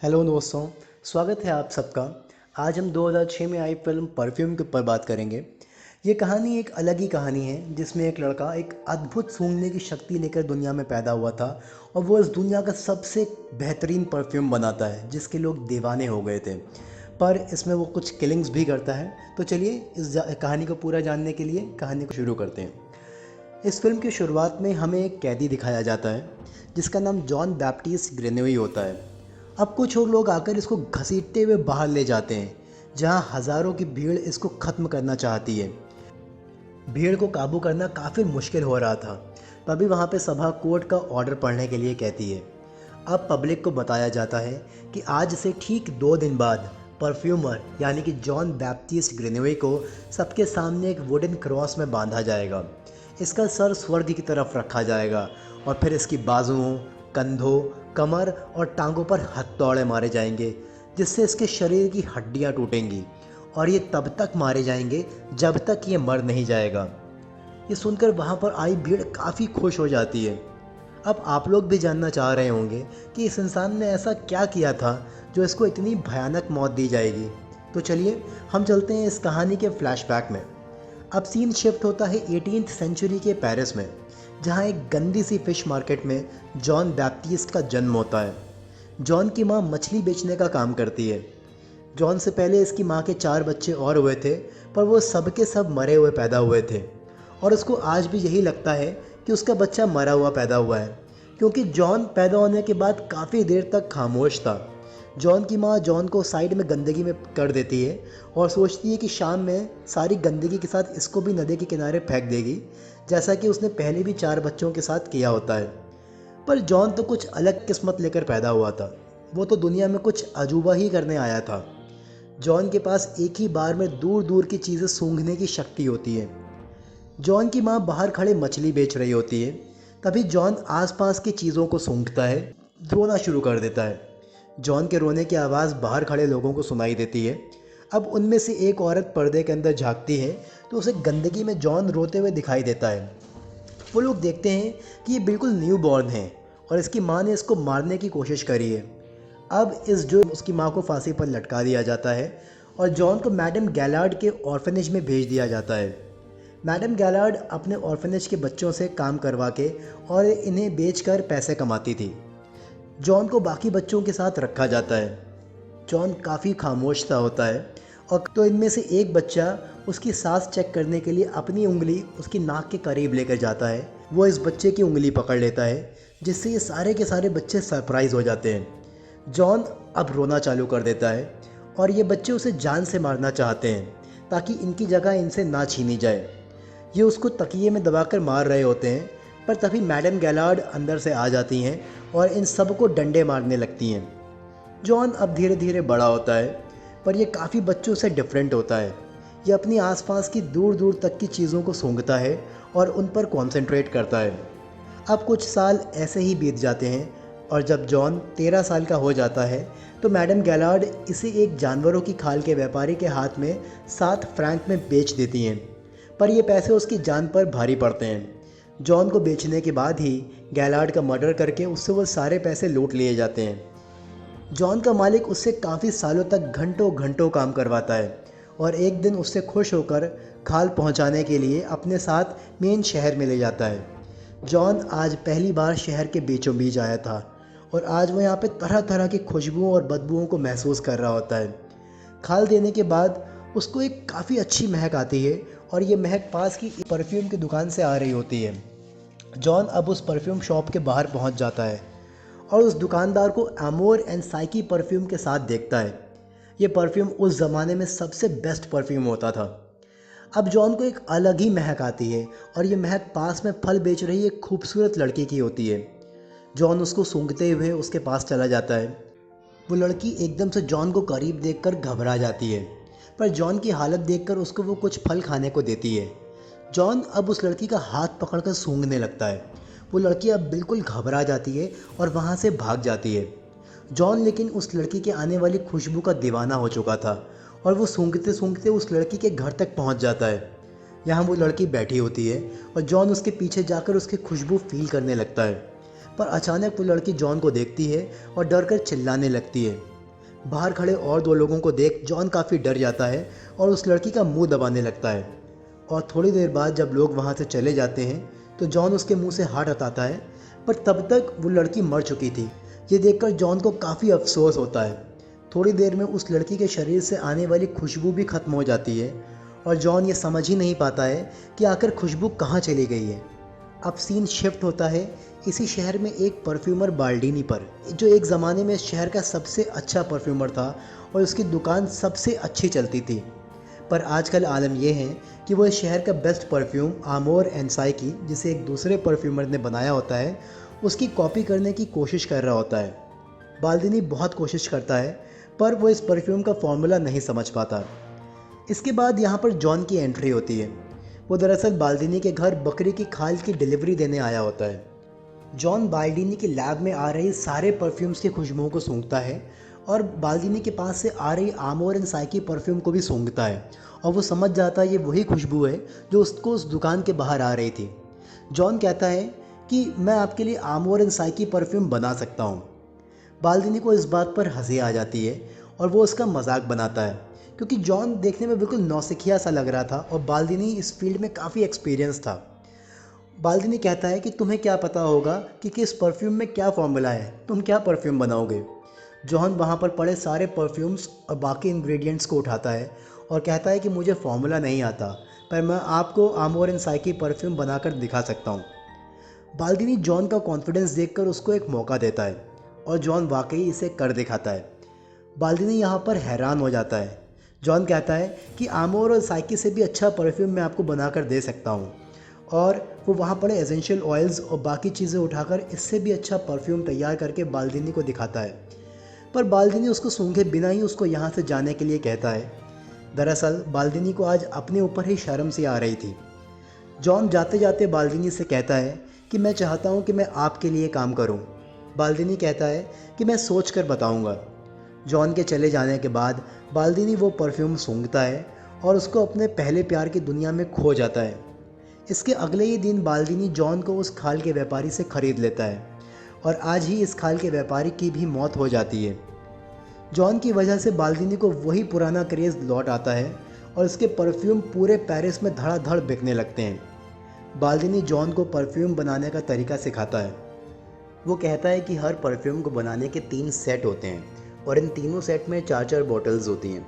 Hello दोस्तों, स्वागत है आप सबका। आज हम 2006 में आई फिल्म परफ्यूम के ऊपर बात करेंगे। ये कहानी एक अलग ही कहानी है जिसमें एक लड़का एक अद्भुत सूंघने की शक्ति लेकर दुनिया में पैदा हुआ था और वो इस दुनिया का सबसे बेहतरीन परफ्यूम बनाता है जिसके लोग दीवाने हो गए थे। पर इसमें वो कुछ किलिंग्स भी करता है। तो चलिए कहानी को पूरा जानने के लिए कहानी को शुरू करते हैं। इस फिल्म की शुरुआत में हमें एक कैदी दिखाया जाता है जिसका नाम जॉन बैप्टिस्ट ग्रेनेवी होता है। अब कुछ और लोग आकर इसको घसीटते हुए बाहर ले जाते हैं जहां हज़ारों की भीड़ इसको ख़त्म करना चाहती है। भीड़ को काबू करना काफ़ी मुश्किल हो रहा था। तभी वहाँ पे सभा कोर्ट का ऑर्डर पढ़ने के लिए कहती है। अब पब्लिक को बताया जाता है कि आज से ठीक 2 दिन बाद परफ्यूमर यानी कि जॉन बैप्टिस्ट ग्रेनेवी को सबके सामने एक वुडन क्रॉस में बांधा जाएगा। इसका सर स्वर्ग की तरफ रखा जाएगा और फिर इसकी बाजुओं, कंधों, कमर और टांगों पर हथौड़े मारे जाएंगे जिससे इसके शरीर की हड्डियां टूटेंगी और ये तब तक मारे जाएंगे जब तक ये मर नहीं जाएगा। ये सुनकर वहाँ पर आई भीड़ काफ़ी खुश हो जाती है। अब आप लोग भी जानना चाह रहे होंगे कि इस इंसान ने ऐसा क्या किया था जो इसको इतनी भयानक मौत दी जाएगी। तो चलिए हम चलते हैं इस कहानी के फ्लैशबैक में। अब सीन शिफ्ट होता है 18th सेंचुरी के पेरिस में, जहाँ एक गंदी सी फिश मार्केट में जॉन बैप्टिस्ट का जन्म होता है। जॉन की माँ मछली बेचने का काम करती है। जॉन से पहले इसकी माँ के 4 बच्चे और हुए थे, पर वो सब के सब मरे हुए पैदा हुए थे और उसको आज भी यही लगता है कि उसका बच्चा मरा हुआ पैदा हुआ है, क्योंकि जॉन पैदा होने के बाद काफ़ी देर तक खामोश था। जॉन की माँ जॉन को साइड में गंदगी में कर देती है और सोचती है कि शाम में सारी गंदगी के साथ इसको भी नदी के किनारे फेंक देगी, जैसा कि उसने पहले भी 4 बच्चों के साथ किया होता है। पर जॉन तो कुछ अलग किस्मत लेकर पैदा हुआ था। वो तो दुनिया में कुछ अजूबा ही करने आया था। जॉन के पास एक ही बार में दूर दूर की चीज़ें सूंघने की शक्ति होती है। जॉन की माँ बाहर खड़े मछली बेच रही होती है। तभी जॉन आसपास की चीज़ों को सूंघता है, रोना शुरू कर देता है। जॉन के रोने की आवाज़ बाहर खड़े लोगों को सुनाई देती है। अब उनमें से एक औरत पर्दे के अंदर झांकती है तो उसे गंदगी में जॉन रोते हुए दिखाई देता है। वो लोग देखते हैं कि ये बिल्कुल न्यू बॉर्न है और इसकी माँ ने इसको मारने की कोशिश करी है। अब इस जो उसकी माँ को फांसी पर लटका दिया जाता है और जॉन को मैडम गैलार्ड के ऑर्फनेज में भेज दिया जाता है। मैडम गैलार्ड अपने ऑर्फनेज के बच्चों से काम करवा के और इन्हें बेचकर पैसे कमाती थी। जॉन को बाकी बच्चों के साथ रखा जाता है। जॉन काफ़ी खामोश सा होता है और तो इनमें से एक बच्चा उसकी सांस चेक करने के लिए अपनी उंगली उसकी नाक के करीब लेकर जाता है। वो इस बच्चे की उंगली पकड़ लेता है जिससे ये सारे के सारे बच्चे सरप्राइज़ हो जाते हैं। जॉन अब रोना चालू कर देता है और ये बच्चे उसे जान से मारना चाहते हैं ताकि इनकी जगह इनसे ना छीनी जाए। ये उसको तकिए में दबाकर मार रहे होते हैं, पर तभी मैडम गैलार्ड अंदर से आ जाती हैं और इन सबको डंडे मारने लगती हैं। जॉन अब धीरे धीरे बड़ा होता है, पर यह काफ़ी बच्चों से डिफरेंट होता है। ये अपनी आसपास की दूर दूर तक की चीज़ों को सूंघता है और उन पर कॉन्सेंट्रेट करता है। अब कुछ साल ऐसे ही बीत जाते हैं और जब जॉन 13 साल का हो जाता है तो मैडम गैलार्ड इसे एक जानवरों की खाल के व्यापारी के हाथ में 7 फ्रैंक में बेच देती हैं, पर ये पैसे उसकी जान पर भारी पड़ते हैं। जॉन को बेचने के बाद ही गैलार्ड का मर्डर करके उससे वो सारे पैसे लूट लिए जाते हैं। जॉन का मालिक उससे काफ़ी सालों तक घंटों घंटों काम करवाता है और एक दिन उससे खुश होकर खाल पहुंचाने के लिए अपने साथ मेन शहर में ले जाता है। जॉन आज पहली बार शहर के बीचों बीच आया था और आज वो यहाँ पे तरह तरह की खुशबुओं और बदबुओं को महसूस कर रहा होता है। खाल देने के बाद उसको एक काफ़ी अच्छी महक आती है और ये महक पास की परफ्यूम की दुकान से आ रही होती है। जॉन अब उस परफ्यूम शॉप के बाहर पहुंच जाता है और उस दुकानदार को अमोर एंड साइकी परफ्यूम के साथ देखता है। ये परफ्यूम उस ज़माने में सबसे बेस्ट परफ्यूम होता था। अब जॉन को एक अलग ही महक आती है और ये महक पास में फल बेच रही एक खूबसूरत लड़की की होती है। जॉन उसको सूंघते हुए उसके पास चला जाता है। वो लड़की एकदम से जॉन को करीब देखकर घबरा जाती है, पर जॉन की हालत देखकर उसको वो कुछ फल खाने को देती है। जॉन अब उस लड़की का हाथ पकड़कर सूंघने लगता है। वो लड़की अब बिल्कुल घबरा जाती है और वहाँ से भाग जाती है। जॉन लेकिन उस लड़की के आने वाली खुशबू का दीवाना हो चुका था और वो सूंघते सूंघते उस लड़की के घर तक पहुँच जाता है। यहाँ वो लड़की बैठी होती है और जॉन उसके पीछे जाकर उसकी खुशबू फील करने लगता है, पर अचानक वो लड़की जॉन को देखती है और डर कर चिल्लाने लगती है। बाहर खड़े और दो लोगों को देख जॉन काफ़ी डर जाता है और उस लड़की का मुंह दबाने लगता है। और थोड़ी देर बाद जब लोग वहाँ से चले जाते हैं तो जॉन उसके मुंह से हाथ हटाता है, पर तब तक वो लड़की मर चुकी थी। ये देखकर जॉन को काफ़ी अफसोस होता है। थोड़ी देर में उस लड़की के शरीर से आने वाली खुशबू भी ख़त्म हो जाती है और जॉन ये समझ ही नहीं पाता है कि आखिर खुशबू कहाँ चली गई है। अब सीन शिफ्ट होता है इसी शहर में एक परफ्यूमर बाल्डीनी पर, जो एक ज़माने में शहर का सबसे अच्छा परफ्यूमर था और उसकी दुकान सबसे अच्छी चलती थी। पर आजकल आलम यह है कि वो इस शहर का बेस्ट परफ्यूम आमोर एंड साइकी, जिसे एक दूसरे परफ्यूमर ने बनाया होता है, उसकी कॉपी करने की कोशिश कर रहा होता है। बाल्दीनी बहुत कोशिश करता है पर वो इस परफ्यूम का फॉर्मूला नहीं समझ पाता। इसके बाद यहाँ पर जॉन की एंट्री होती है। वो दरअसल बाल्दीनी के घर बकरी की खाल की डिलीवरी देने आया होता है। जॉन बाल्दीनी के लैब में आ रही सारे परफ्यूम्स की खुशबुओं को सूंघता है और बाल्दीनी के पास से आ रही आमोर एंड साइकी परफ्यूम को भी सूंघता है और वो समझ जाता है ये वही खुशबू है जो उसको उस दुकान के बाहर आ रही थी। जॉन कहता है कि मैं आपके लिए आमोर एंड साइकी परफ्यूम बना सकता हूँ। बाल्दीनी को इस बात पर हंसी आ जाती है और वो उसका मजाक बनाता है, क्योंकि जॉन देखने में बिल्कुल नौसिखिया सा लग रहा था और बाल्दीनी इस फील्ड में काफ़ी एक्सपीरियंस था। बाल्दीनी कहता है कि तुम्हें क्या पता होगा कि किस परफ्यूम में क्या फॉर्मूला है, तुम क्या परफ्यूम बनाओगे। जॉन वहाँ पर पड़े सारे परफ्यूम्स और बाकी इंग्रेडिएंट्स को उठाता है और कहता है कि मुझे फॉर्मूला नहीं आता, पर मैं आपको आमोर एंड साइकी परफ्यूम बनाकर दिखा सकता हूँ। बाल्दीनी जॉन का कॉन्फिडेंस देखकर उसको एक मौका देता है और जॉन वाकई इसे कर दिखाता है। बाल्दीनी यहाँ पर हैरान हो जाता है। जॉन कहता है कि आमोर और साइकी से भी अच्छा परफ्यूम मैं आपको बनाकर दे सकता हूँ, और वो वहाँ पड़े एसेंशियल ऑयल्स और बाकी चीज़ें उठाकर इससे भी अच्छा परफ्यूम तैयार करके बाल्दीनी को दिखाता है। पर बाल्दीनी उसको सूंघे बिना ही उसको यहाँ से जाने के लिए कहता है। दरअसल बाल्दीनी को आज अपने ऊपर ही शर्म सी आ रही थी। जॉन जाते जाते बाल्दीनी से कहता है कि मैं चाहता हूँ कि मैं आपके लिए काम करूँ। बाल्दीनी कहता है कि मैं सोच कर बताऊँगा। जॉन के चले जाने के बाद बाल्दीनी वो परफ्यूम सूंघता है और उसको अपने पहले प्यार की दुनिया में खो जाता है। इसके अगले ही दिन बाल्दीनी जॉन को उस खाल के व्यापारी से ख़रीद लेता है और आज ही इस खाल के व्यापारी की भी मौत हो जाती है। जॉन की वजह से बाल्दीनी को वही पुराना क्रेज़ लौट आता है और इसके परफ्यूम पूरे पेरिस में धड़ाधड़ बिकने लगते हैं। बाल्दीनी जॉन को परफ्यूम बनाने का तरीका सिखाता है। वो कहता है कि हर परफ्यूम को बनाने के 3 सेट होते हैं और इन तीनों सेट में 4-4 बॉटल्स होती हैं।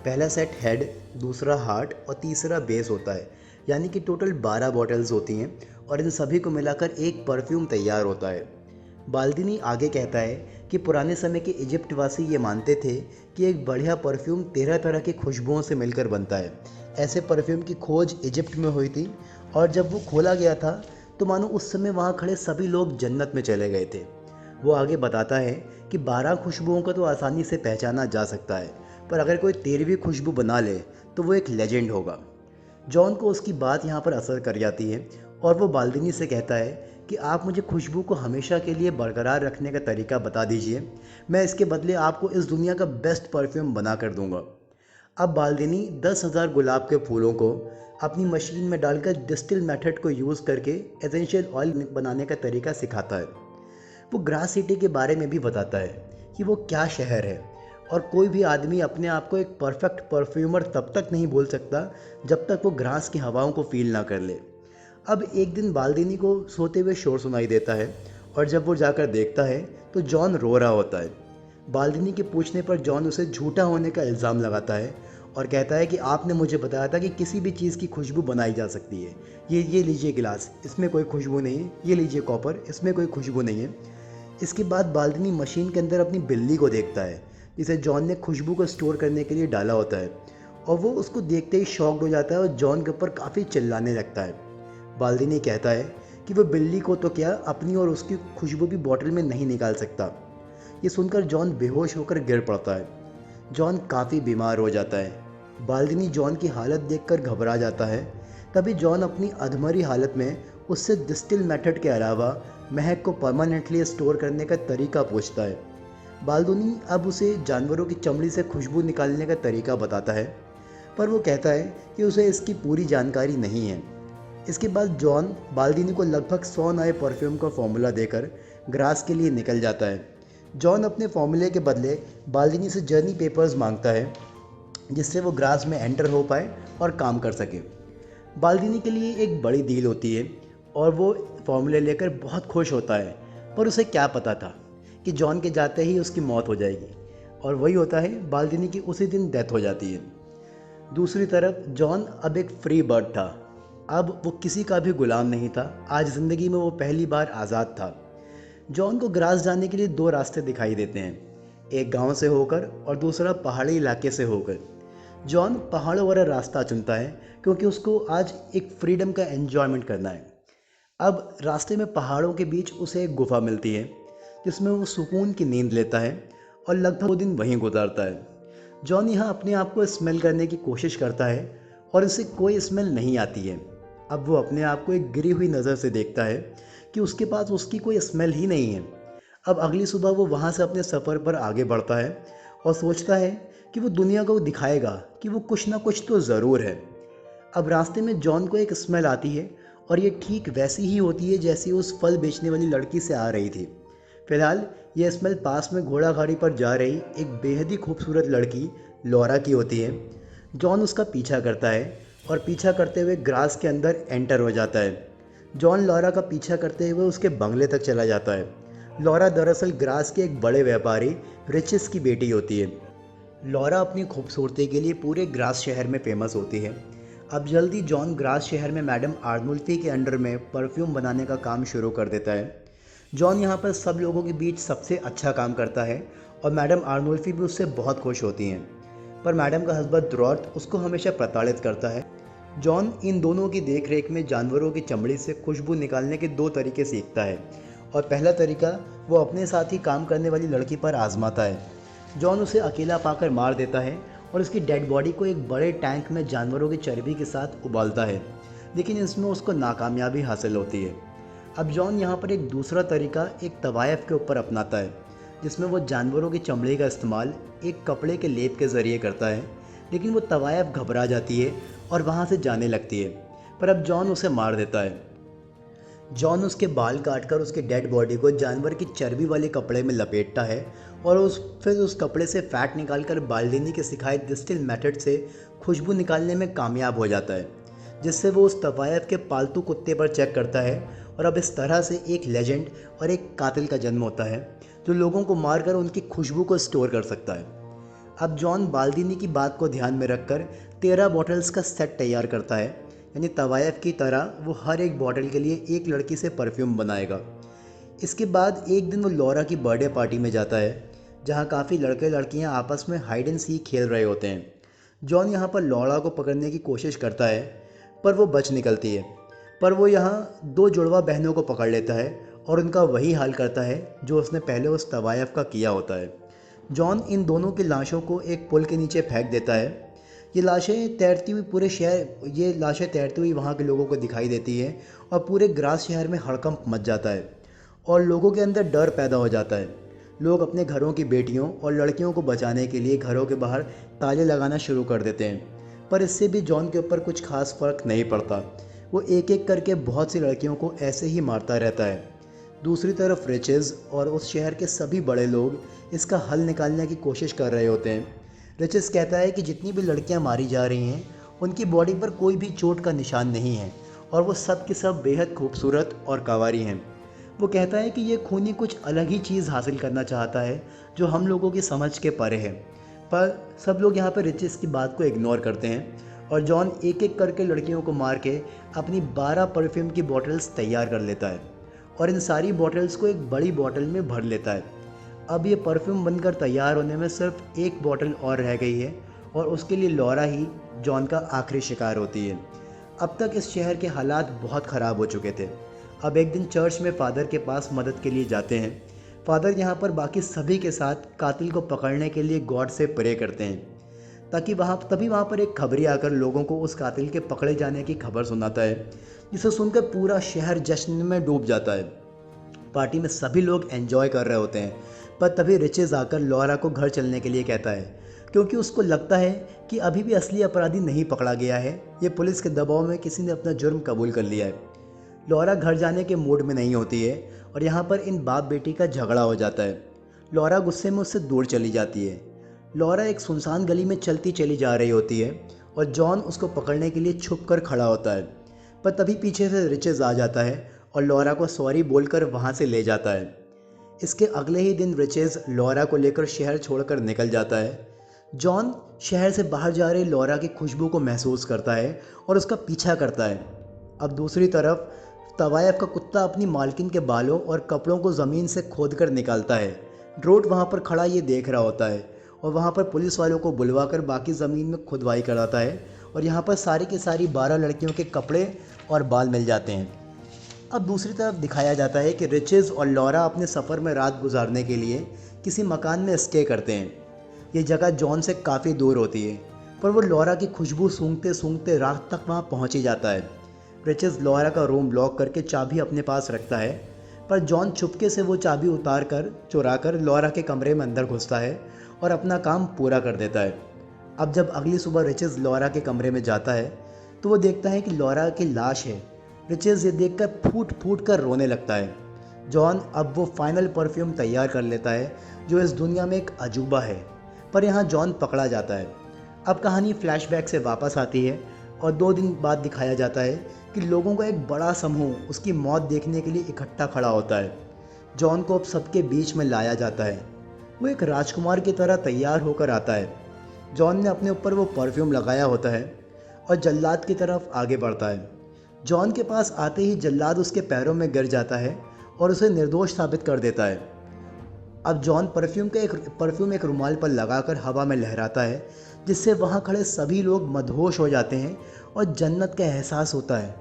पहला सेट हेड, दूसरा हार्ट और तीसरा बेस होता है, यानी कि टोटल 12 बॉटल्स होती हैं और इन सभी को मिलाकर एक परफ्यूम तैयार होता है। बाल्दीनी आगे कहता है कि पुराने समय के इजिप्टवासी ये मानते थे कि एक बढ़िया परफ्यूम 13 तरह की खुशबुओं से मिलकर बनता है। ऐसे परफ्यूम की खोज इजिप्ट में हुई थी और जब वो खोला गया था तो मानो उस समय वहाँ खड़े सभी लोग जन्नत में चले गए थे। वो आगे बताता है कि 12 खुशबुओं को तो आसानी से पहचाना जा सकता है, पर अगर कोई 13वीं खुशबू बना ले तो वो एक लेजेंड होगा। जॉन को उसकी बात यहाँ पर असर कर जाती है और वो बाल्दीनी से कहता है कि आप मुझे खुशबू को हमेशा के लिए बरकरार रखने का तरीका बता दीजिए, मैं इसके बदले आपको इस दुनिया का बेस्ट परफ्यूम बना कर दूंगा। अब बाल्दीनी 10,000 गुलाब के फूलों को अपनी मशीन में डालकर डिस्टिल मेथड को यूज़ करके एसेंशियल ऑयल बनाने का तरीका सिखाता है। वो ग्रास सिटी के बारे में भी बताता है कि वो क्या शहर है और कोई भी आदमी अपने आप को एक परफेक्ट परफ्यूमर तब तक नहीं बोल सकता जब तक वो ग्रास की हवाओं को फील ना कर ले। अब एक दिन बाल्दीनी को सोते हुए शोर सुनाई देता है और जब वो जाकर देखता है तो जॉन रो रहा होता है। बाल्दीनी के पूछने पर जॉन उसे झूठा होने का इल्ज़ाम लगाता है और कहता है कि आपने मुझे बताया था कि किसी भी चीज़ की खुशबू बनाई जा सकती है। ये लीजिए गिलास, इसमें कोई खुशबू नहीं है। ये लीजिए कॉपर, इसमें कोई खुशबू नहीं है। इसके बाद बाल्दीनी मशीन के अंदर अपनी बिल्ली को देखता है जिसे जॉन ने खुशबू को स्टोर करने के लिए डाला होता है, और वो उसको देखते ही शॉक्ड हो जाता है और जॉन के ऊपर काफ़ी चिल्लाने लगता है। बाल्दीनी कहता है कि वो बिल्ली को तो क्या, अपनी और उसकी खुशबू भी बॉटल में नहीं निकाल सकता। ये सुनकर जॉन बेहोश होकर गिर पड़ता है। जॉन काफ़ी बीमार हो जाता है। बाल्दीनी जॉन की हालत देखकर घबरा जाता है। तभी जॉन अपनी अधमरी हालत में उससे डिस्टिल मेथड के अलावा महक को परमानेंटली स्टोर करने का तरीका पूछता है। बाल्दीनी अब उसे जानवरों की चमड़ी से खुशबू निकालने का तरीका बताता है, पर वो कहता है कि उसे इसकी पूरी जानकारी नहीं है। इसके बाद जॉन बाल्दीनी को लगभग 100 नए परफ्यूम का फॉर्मूला देकर ग्रास के लिए निकल जाता है। जॉन अपने फॉर्मूले के बदले बाल्दिनी से जर्नी पेपर्स मांगता है जिससे वो ग्रास में एंटर हो पाए और काम कर सके। बाल्दिनी के लिए एक बड़ी डील होती है और वो फॉर्मूले लेकर बहुत खुश होता है, पर उसे क्या पता था कि जॉन के जाते ही उसकी मौत हो जाएगी, और वही होता है, बाल्दिनी की उसी दिन डेथ हो जाती है। दूसरी तरफ जॉन अब एक फ्री बर्ड था। अब वो किसी का भी गुलाम नहीं था। आज ज़िंदगी में वो पहली बार आज़ाद था। जॉन को ग्रास जाने के लिए दो रास्ते दिखाई देते हैं, एक गांव से होकर और दूसरा पहाड़ी इलाके से होकर। जॉन पहाड़ों वाला रास्ता चुनता है क्योंकि उसको आज एक फ्रीडम का एन्जॉयमेंट करना है। अब रास्ते में पहाड़ों के बीच उसे एक गुफा मिलती है जिसमें वो सुकून की नींद लेता है और लगभग 2 दिन वहीं गुजारता है। जॉन यहाँ अपने आप को स्मेल करने की कोशिश करता है और उसे कोई स्मेल नहीं आती है। अब वो अपने आप को एक गिरी हुई नज़र से देखता है कि उसके पास उसकी कोई स्मेल ही नहीं है। अब अगली सुबह वो वहाँ से अपने सफ़र पर आगे बढ़ता है और सोचता है कि वो दुनिया को दिखाएगा कि वो कुछ ना कुछ तो ज़रूर है। अब रास्ते में जॉन को एक स्मेल आती है और ये ठीक वैसी ही होती है जैसी उस फल बेचने वाली लड़की से आ रही थी। फिलहाल ये स्मेल पास में घोड़ा गाड़ी पर जा रही एक बेहद ही खूबसूरत लड़की लॉरा की होती है। जॉन उसका पीछा करता है और पीछा करते हुए ग्रास के अंदर एंटर हो जाता है। जॉन लॉरा का पीछा करते हुए उसके बंगले तक चला जाता है। लॉरा दरअसल ग्रास के एक बड़े व्यापारी रिचिस की बेटी होती है। लॉरा अपनी खूबसूरती के लिए पूरे ग्रास शहर में फेमस होती है। अब जल्दी जॉन ग्रास शहर में मैडम आर्नोल्फी के अंडर में परफ्यूम बनाने का काम शुरू कर देता है। जॉन यहाँ पर सब लोगों के बीच सबसे अच्छा काम करता है और मैडम आर्नोल्फी भी उससे बहुत खुश होती हैं। पर मैडम का हस्बैंड ड्रॉट उसको हमेशा प्रताड़ित करता है। जॉन इन दोनों की देखरेख में जानवरों की चमड़ी से खुशबू निकालने के 2 तरीके सीखता है, और पहला तरीका वो अपने साथ ही काम करने वाली लड़की पर आजमाता है। जॉन उसे अकेला पाकर मार देता है और उसकी डेड बॉडी को एक बड़े टैंक में जानवरों की चर्बी के साथ उबालता है, लेकिन इसमें उसको नाकामयाबी हासिल होती है। अब जॉन यहाँ पर एक दूसरा तरीका एक तवायफ के ऊपर अपनाता है, जिसमें वो जानवरों की चमड़ी का इस्तेमाल एक कपड़े के लेप के ज़रिए करता है, लेकिन वो तवायफ घबरा जाती है और वहाँ से जाने लगती है। पर अब जॉन उसे मार देता है। जॉन उसके बाल काटकर उसके डेड बॉडी को जानवर की चर्बी वाले कपड़े में लपेटता है और फिर उस कपड़े से फ़ैट निकालकर बाल्दिनी के सिखाए डिस्टिल मेथड से खुशबू निकालने में कामयाब हो जाता है, जिससे वो उस तवायफ के पालतू कुत्ते पर चेक करता है। और अब इस तरह से एक लेजेंड और एक कातिल का जन्म होता है जो लोगों को मारकर उनकी खुशबू को स्टोर कर सकता है। अब जॉन बाल्दिनी की बात को ध्यान में रखकर 13 बॉटल्स का सेट तैयार करता है, यानी तवायफ की तरह वो हर एक बॉटल के लिए एक लड़की से परफ्यूम बनाएगा। इसके बाद एक दिन वो लॉरा की बर्थडे पार्टी में जाता है, जहाँ काफ़ी लड़के लड़कियाँ आपस में हाइड एंड सीक खेल रहे होते हैं। जॉन यहाँ पर लॉरा को पकड़ने की कोशिश करता है, पर वो बच निकलती है। पर वो यहाँ 2 जुड़वा बहनों को पकड़ लेता है और उनका वही हाल करता है जो उसने पहले उस तवायफ का किया होता है। जॉन इन दोनों की लाशों को एक पुल के नीचे फेंक देता है। ये लाशें तैरती हुई वहाँ के लोगों को दिखाई देती है और पूरे ग्रास शहर में हड़कंप मच जाता है और लोगों के अंदर डर पैदा हो जाता है। लोग अपने घरों की बेटियों और लड़कियों को बचाने के लिए घरों के बाहर ताले लगाना शुरू कर देते हैं, पर इससे भी जॉन के ऊपर कुछ खास फर्क नहीं पड़ता। वो एक एक करके बहुत सी लड़कियों को ऐसे ही मारता रहता है। दूसरी तरफ रिचेज़ और उस शहर के सभी बड़े लोग इसका हल निकालने की कोशिश कर रहे होते हैं। रिचेज़ कहता है कि जितनी भी लड़कियां मारी जा रही हैं उनकी बॉडी पर कोई भी चोट का निशान नहीं है और वो सब की सब बेहद खूबसूरत और कांवारी हैं। वो कहता है कि ये खूनी कुछ अलग ही चीज़ हासिल करना चाहता है जो हम लोगों की समझ के परे है। पर सब लोग यहाँ पर रिचेज़ की बात को इग्नोर करते हैं और जॉन एक एक करके लड़कियों को मार के अपनी 12 परफ्यूम की बॉटल्स तैयार कर लेता है और इन सारी बॉटल्स को एक बड़ी बॉटल में भर लेता है। अब ये परफ्यूम बनकर तैयार होने में सिर्फ एक बॉटल और रह गई है और उसके लिए लॉरा ही जॉन का आखिरी शिकार होती है। अब तक इस शहर के हालात बहुत ख़राब हो चुके थे। अब एक दिन चर्च में फ़ादर के पास मदद के लिए जाते हैं। फ़ादर यहाँ पर बाकी सभी के साथ कातिल को पकड़ने के लिए गॉड से प्रे करते हैं, तभी वहाँ पर एक खबरी आकर लोगों को उस कातिल के पकड़े जाने की खबर सुनाता है, जिसे सुनकर पूरा शहर जश्न में डूब जाता है। पार्टी में सभी लोग एंजॉय कर रहे होते हैं, पर तभी रिचेज़ आकर लॉरा को घर चलने के लिए कहता है, क्योंकि उसको लगता है कि अभी भी असली अपराधी नहीं पकड़ा गया है। ये पुलिस के दबाव में किसी ने अपना जुर्म कबूल कर लिया है। लॉरा घर जाने के मूड में नहीं होती है और यहाँ पर इन बाप बेटी का झगड़ा हो जाता है। लॉरा गुस्से में उससे दूर चली जाती है। लॉरा एक सुनसान गली में चलती चली जा रही होती है और जॉन उसको पकड़ने के लिए छुप कर खड़ा होता है, पर तभी पीछे से रिचेज आ जाता है और लॉरा को सॉरी बोलकर वहाँ से ले जाता है। इसके अगले ही दिन रिचेज लॉरा को लेकर शहर छोड़कर निकल जाता है। जॉन शहर से बाहर जा रही लॉरा की खुशबू को महसूस करता है और उसका पीछा करता है। अब दूसरी तरफ तवायफ का कुत्ता अपनी मालकिन के बालों और कपड़ों को ज़मीन से खोदकर निकालता है। ड्रोट वहाँ पर खड़ा ये देख रहा होता है और वहाँ पर पुलिस वालों को बुलवाकर बाकी ज़मीन में खुदवाई कराता है और यहाँ पर सारी की सारी 12 लड़कियों के कपड़े और बाल मिल जाते हैं। अब दूसरी तरफ दिखाया जाता है कि रिचेज और लॉरा अपने सफ़र में रात गुजारने के लिए किसी मकान में स्टे करते हैं। ये जगह जॉन से काफ़ी दूर होती है, पर वो लॉरा की खुशबू सूंघते सूंघते रात तक वहाँ पहुँच ही जाता है। रिचेज लॉरा का रूम लॉक करके चाबी अपने पास रखता है, पर जॉन चुपके से वो चाबी चुरा कर लॉरा के कमरे में अंदर घुसता है और अपना काम पूरा कर देता है। अब जब अगली सुबह रिचेज लॉरा के कमरे में जाता है तो वो देखता है कि लॉरा की लाश है। रिचेज ये देखकर फूट फूट कर रोने लगता है। जॉन अब वो फाइनल परफ्यूम तैयार कर लेता है जो इस दुनिया में एक अजूबा है, पर यहाँ जॉन पकड़ा जाता है। अब कहानी फ्लैशबैक से वापस आती है और 2 दिन बाद दिखाया जाता है कि लोगों का एक बड़ा समूह उसकी मौत देखने के लिए इकट्ठा खड़ा होता है। जॉन को अब सबके बीच में लाया जाता है। वो एक राजकुमार की तरह तैयार होकर आता है। जॉन ने अपने ऊपर वो परफ्यूम लगाया होता है और जल्लाद की तरफ आगे बढ़ता है। जॉन के पास आते ही जल्लाद उसके पैरों में गिर जाता है और उसे निर्दोष साबित कर देता है। अब जॉन परफ्यूम एक रुमाल पर लगाकर हवा में लहराता है, जिससे वहाँ खड़े सभी लोग मदहोश हो जाते हैं और जन्नत का एहसास होता है।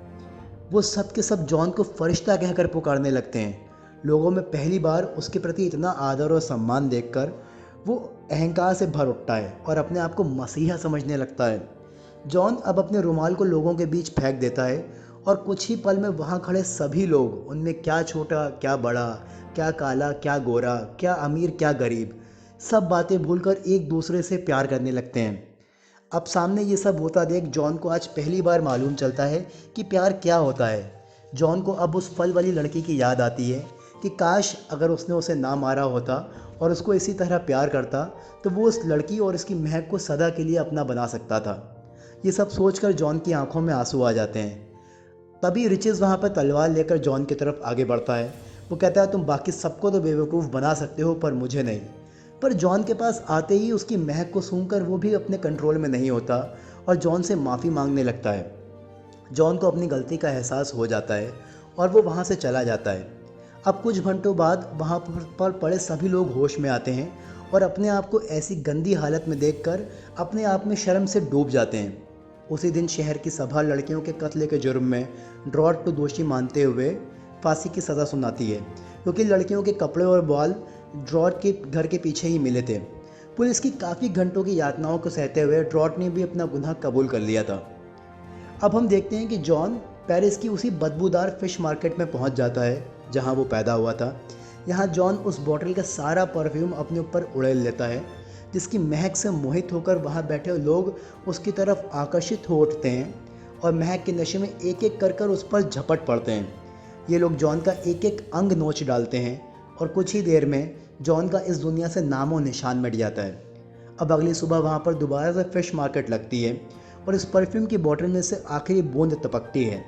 वो सब के सब जॉन को फरिश्ता कहकर पुकारने लगते हैं। लोगों में पहली बार उसके प्रति इतना आदर और सम्मान देखकर वो अहंकार से भर उठता है और अपने आप को मसीहा समझने लगता है। जॉन अब अपने रुमाल को लोगों के बीच फेंक देता है और कुछ ही पल में वहाँ खड़े सभी लोग, उनमें क्या छोटा क्या बड़ा, क्या काला क्या गोरा, क्या अमीर क्या गरीब, सब बातें भूलकर एक दूसरे से प्यार करने लगते हैं। अब सामने ये सब होता देख जॉन को आज पहली बार मालूम चलता है कि प्यार क्या होता है। जॉन को अब उस फल वाली लड़की की याद आती है कि काश अगर उसने उसे ना मारा होता और उसको इसी तरह प्यार करता तो वो उस लड़की और इसकी महक को सदा के लिए अपना बना सकता था। ये सब सोचकर जॉन की आंखों में आंसू आ जाते हैं। तभी रिचेज वहाँ पर तलवार लेकर जॉन की तरफ आगे बढ़ता है। वो कहता है तुम बाकी सबको तो बेवकूफ़ बना सकते हो पर मुझे नहीं। पर जॉन के पास आते ही उसकी महक को सूंघकर वो भी अपने कंट्रोल में नहीं होता और जॉन से माफ़ी मांगने लगता है। जॉन को अपनी गलती का एहसास हो जाता है और वो वहाँ से चला जाता है। अब कुछ घंटों बाद वहाँ पर पड़े सभी लोग होश में आते हैं और अपने आप को ऐसी गंदी हालत में देखकर अपने आप में शर्म से डूब जाते हैं। उसी दिन शहर की सभा लड़कियों के कत्ल के जुर्म में ड्रॉट को दोषी मानते हुए फांसी की सज़ा सुनाती है, क्योंकि लड़कियों के कपड़े और बाल ड्रॉट के घर के पीछे ही मिले थे। पुलिस की काफ़ी घंटों की यातनाओं को सहते हुए ड्रॉट ने भी अपना गुनाह कबूल कर लिया था। अब हम देखते हैं कि जॉन पेरिस की उसी बदबूदार फिश मार्केट में पहुंच जाता है जहां वो पैदा हुआ था। यहाँ जॉन उस बॉटल का सारा परफ्यूम अपने ऊपर उड़ेल लेता है, जिसकी महक से मोहित होकर वहाँ बैठे लोग उसकी तरफ आकर्षित हो उठते हैं और महक के नशे में एक एक कर उस पर झपट पड़ते हैं। ये लोग जॉन का एक एक अंग नोच डालते हैं और कुछ ही देर में जॉन का इस दुनिया से नामो निशान मिट जाता है। अब अगली सुबह वहाँ पर दोबारा से फिश मार्केट लगती है और इस परफ्यूम की बोतल में से आखिरी बूंद टपकती है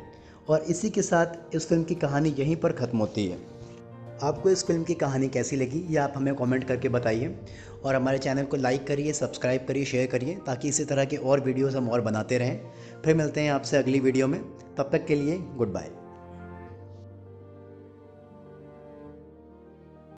और इसी के साथ इस फिल्म की कहानी यहीं पर ख़त्म होती है। आपको इस फिल्म की कहानी कैसी लगी ये आप हमें कमेंट करके बताइए और हमारे चैनल को लाइक करिए, सब्सक्राइब करिए, शेयर करिए ताकि इसी तरह के और वीडियोस हम और बनाते रहें। फिर मिलते हैं आपसे अगली वीडियो में, तब तक के लिए गुड बाय।